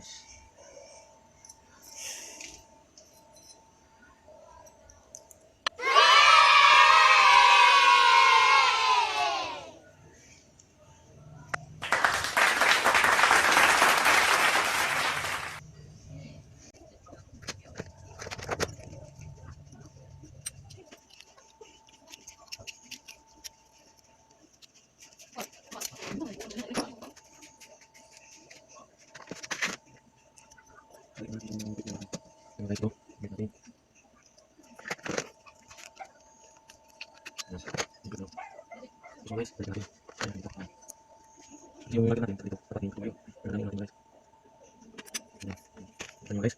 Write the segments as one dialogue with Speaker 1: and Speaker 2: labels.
Speaker 1: guys. So guys, balik natin. Ayan, dito. Yung lagyan natin dito. Dapat yung tuyo. Lagyan natin guys. Ayan. Lagyan nyo guys.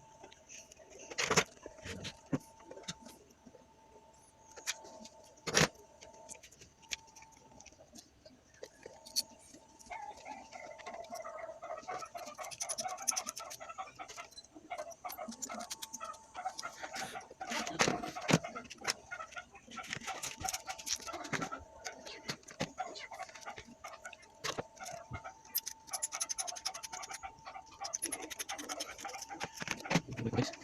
Speaker 1: Guys.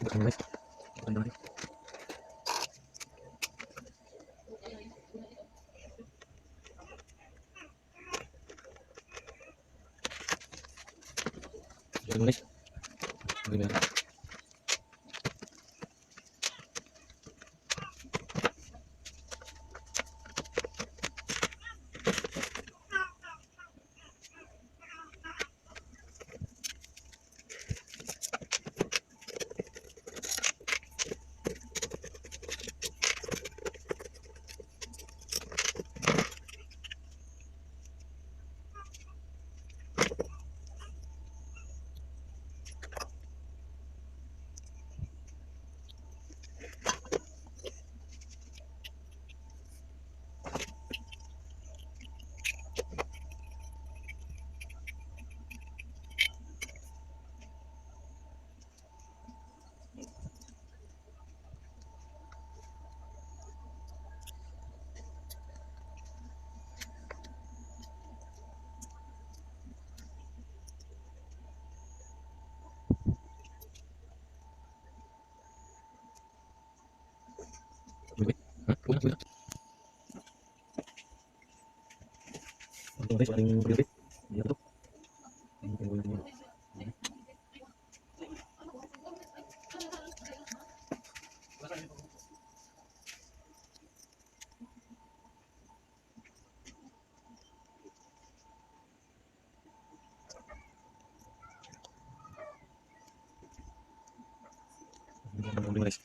Speaker 1: Bukas nyo guys. Bukan natin. Bukan guys. Lagyan natin. Ito guys, ating bibit. Ayan ito. Guys.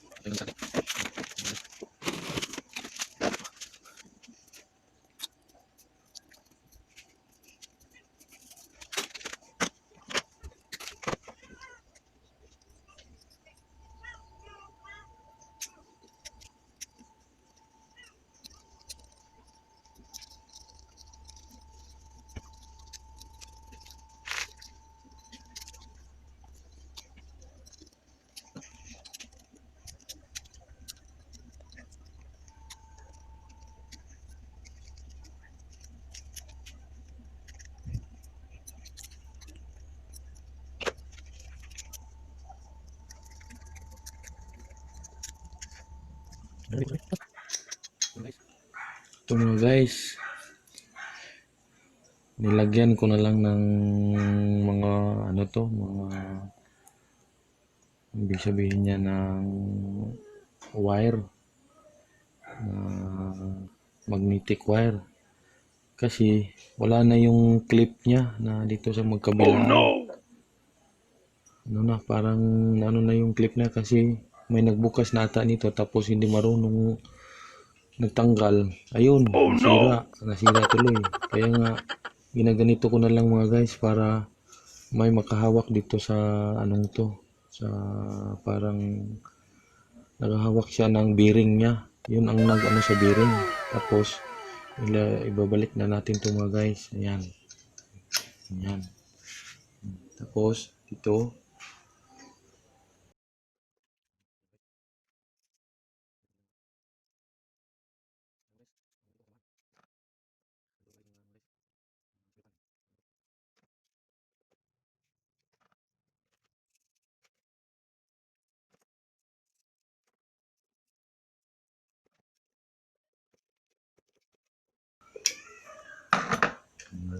Speaker 1: Ito mga guys, nilagyan ko na lang ng mga ano to, mga ibig sabihin niya ng wire, magnetic wire Kasi wala na yung clip niya na dito sa magkabilaan. Ano na, parang ano na yung clip na kasi may nagbukas na ata nito tapos hindi marunong nagtanggal. Ayun, nasira tuloy. Kaya nga ginaganito ko na lang mga guys para may makahawak dito sa anong to, sa parang naghahawak siya ng bearing niya. Yun ang nag-ano sa bearing. Tapos ibabalik na natin to mga guys. Ayan. Ayan. Tapos dito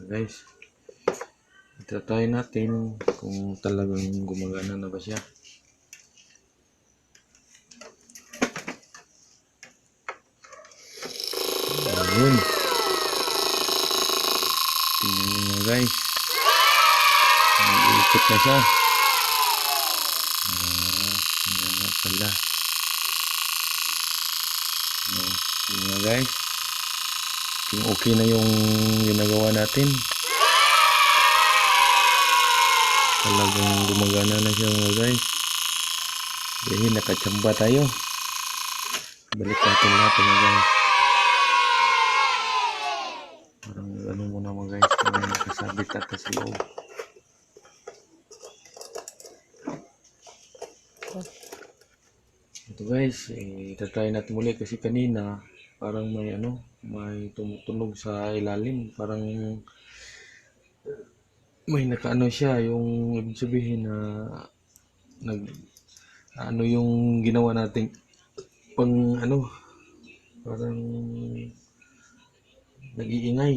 Speaker 1: guys, itatry natin kung talagang gumagana na ba siya. Ayun. Tingnan nyo mga guys. Nag-iikot na siya. Tingnan na pala. Tingnan mga guys. Kung okay na yung ginagawa natin. Talagang gumagana na siya mga guys. Dahil nakachamba tayo. Balik natin lahat mga guys. Parang ano muna mga guys. Parang nakasabit ata sa loob. Ito guys, itatry natin muli kasi kanina parang may tumutunog sa ilalim. Parang may nakaano siya, yung ibig sabihin na yung ginawa natin pang parang nag-iingay.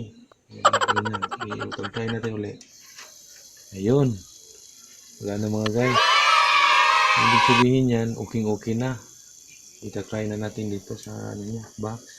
Speaker 1: Ganyan. I-try natin ulit. Ayun. Wala na mga guys. Ibig sabihin yan, okay na. Itatry na natin dito sa box.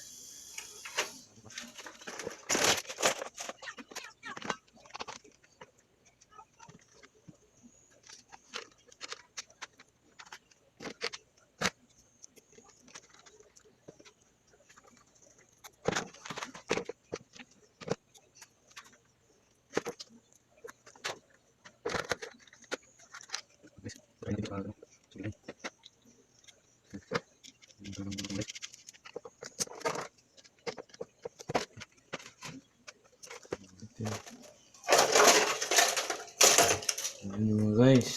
Speaker 1: Ayun guys.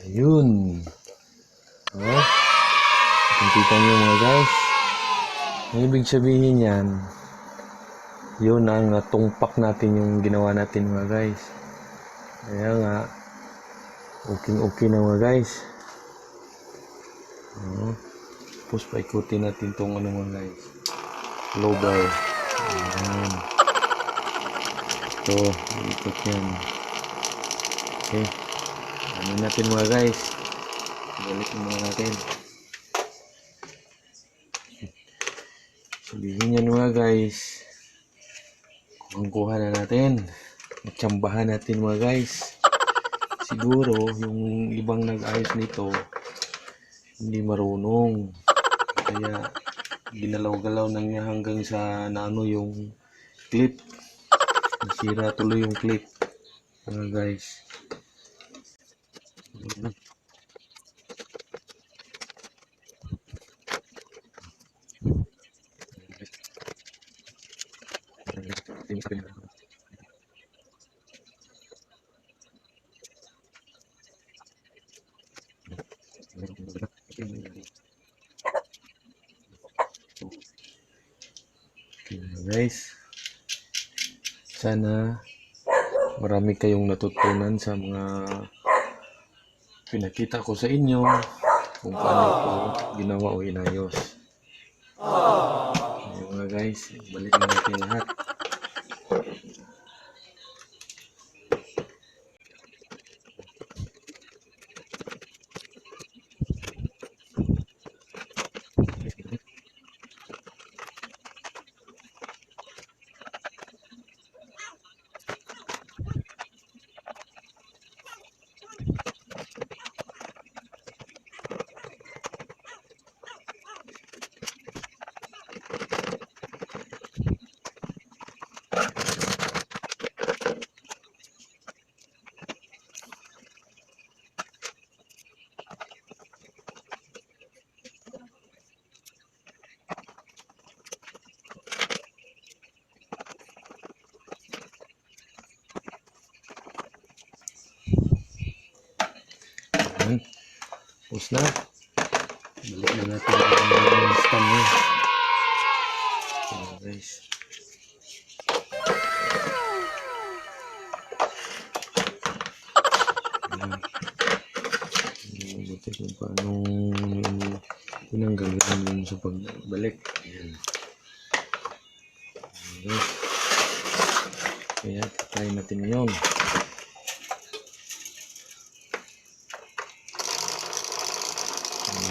Speaker 1: Ayun. Oh. Kita nyo mga guys. Ang ibig sabihin yan, yun ang natungpak natin yung ginawa natin mga guys. Kaya nga, okay na mga guys. Tapos paikutin natin tong mga guys. Low bar. Ayan. Ito, ikot yan. Okay. Ano natin mga guys. Balik muna natin. Sabihin yan mga guys. Kuha na natin. Tsambahan natin mga guys. Siguro yung ibang nag-ayos nito hindi marunong. Kaya ginalaw-galaw na niya hanggang sa yung clip. Nasira tuloy yung clip. Mga guys. Guys, sana marami kayong natutunan sa mga pinakita ko sa inyo kung paano ko ginawa o inayos. Ayun mga guys, balik na natin lahat. Yan. Tapos na. Balik na natin yung stand niya. Ayan guys. Ayan. Buti kung paano tinanggal yun sa pagbalik. Ayan. Ayan. Kaya try natin yun.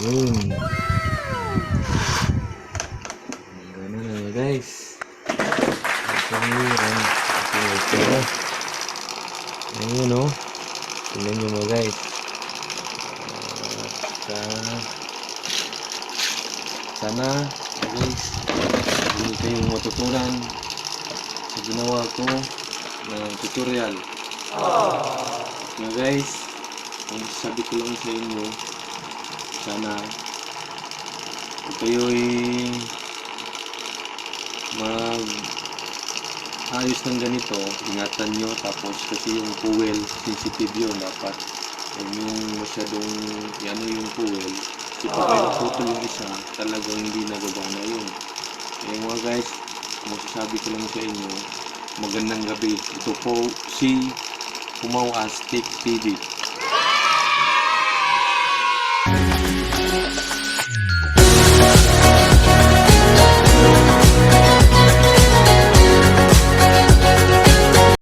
Speaker 1: Ayun. Ganun na guys. Ayun o. Tingnan nyo mo guys. Sana guys hindi kayong matutunan sa ginawa ko na tutorial. Na guys, ang sabi ko lang sa inyo, sana kung kayo'y ayos ng ganito, ingatan nyo. Tapos kasi yung fuel, sensitive yun. Dapat huwag yung masyadong ano yung fuel. Kasi pag kayo naputol yung isa, talagang hindi nagabana yun. Kaya mga guys, masasabi ko lang sa inyo, magandang gabi. Ito po si Jomao-asTechTV.